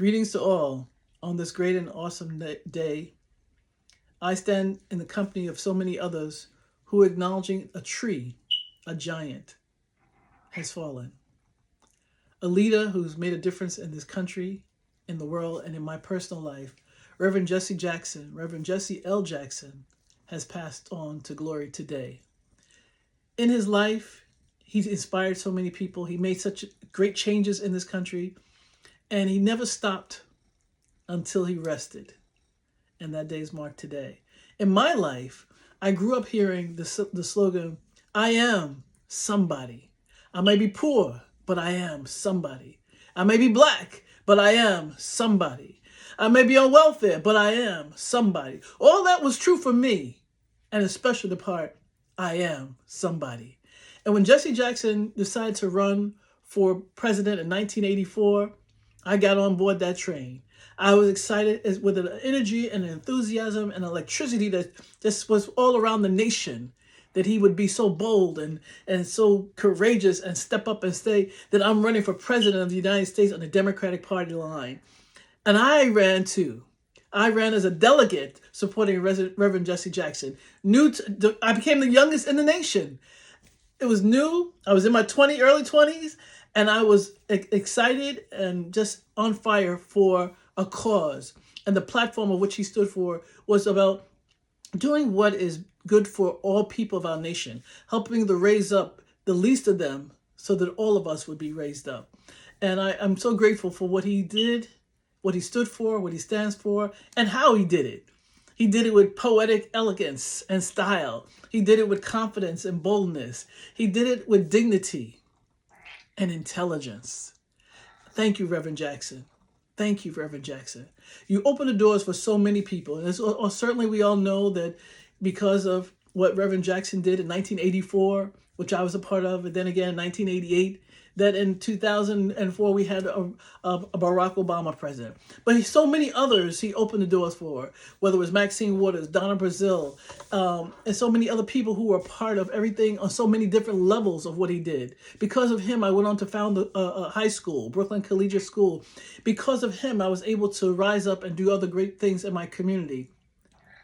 Greetings to all on this great and awesome day. I stand in the company of so many others who are acknowledging a tree, a giant, has fallen. A leader who's made a difference in this country, in the world, and in my personal life, Rev. Jesse Jackson, Rev. Jesse L. Jackson, has passed on to glory today. In his life, he's inspired so many people. He made such great changes in this country, and he never stopped until he rested. And that day is marked today. In my life, I grew up hearing the slogan, I am somebody. I may be poor, but I am somebody. I may be black, but I am somebody. I may be on welfare, but I am somebody. All that was true for me, and especially the part, I am somebody. And when Jesse Jackson decided to run for president in 1984, I got on board that train. I was excited with an energy and an enthusiasm and electricity that just was all around the nation, that he would be so bold and so courageous and step up and say that I'm running for president of the United States on the Democratic Party line. And I ran too. I ran as a delegate supporting Rev. Jesse Jackson. I became the youngest in the nation. It was new. I was in my early 20s, and I was excited and just on fire for a cause. And the platform of which he stood for was about doing what is good for all people of our nation, helping to raise up the least of them so that all of us would be raised up. And I'm so grateful for what he did, what he stood for, what he stands for, and how he did it. He did it with poetic elegance and style. He did it with confidence and boldness. He did it with dignity and intelligence. Thank you, Reverend Jackson. Thank you, Reverend Jackson. You opened the doors for so many people. And certainly we all know that because of what Reverend Jackson did in 1984, which I was a part of, and then again in 1988, that in 2004 we had a Barack Obama president. But so many others he opened the doors for, whether it was Maxine Waters, Donna Brazile, and so many other people who were part of everything on so many different levels of what he did. Because of him, I went on to found a high school, Brooklyn Collegiate School. Because of him, I was able to rise up and do other great things in my community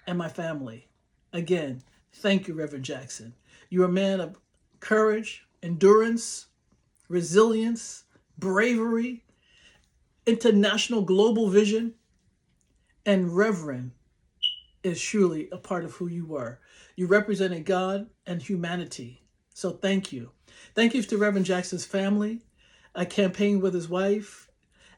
and my family. Again, thank you, Reverend Jackson. You're a man of courage, endurance, resilience, bravery, international global vision, and Reverend is surely a part of who you were. You represented God and humanity. So thank you. Thank you to Reverend Jackson's family. I campaigned with his wife.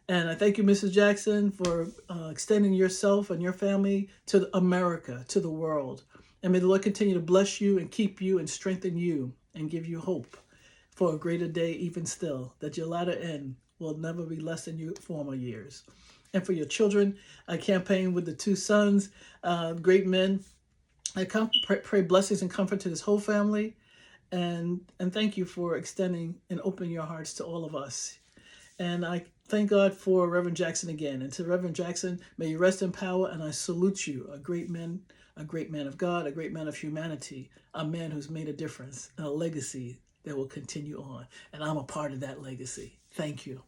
And I thank you, Mrs. Jackson, for extending yourself and your family to America, to the world. And may the Lord continue to bless you and keep you and strengthen you and give you hope for a greater day even still, that your latter end will never be less than your former years. And for your children, I campaigned with the two sons, great men. I pray blessings and comfort to this whole family. And thank you for extending and opening your hearts to all of us. And I thank God for Reverend Jackson again. And to Reverend Jackson, may you rest in power, and I salute you, a great man of God, a great man of humanity, a man who's made a difference, and a legacy that will continue on. And I'm a part of that legacy. Thank you.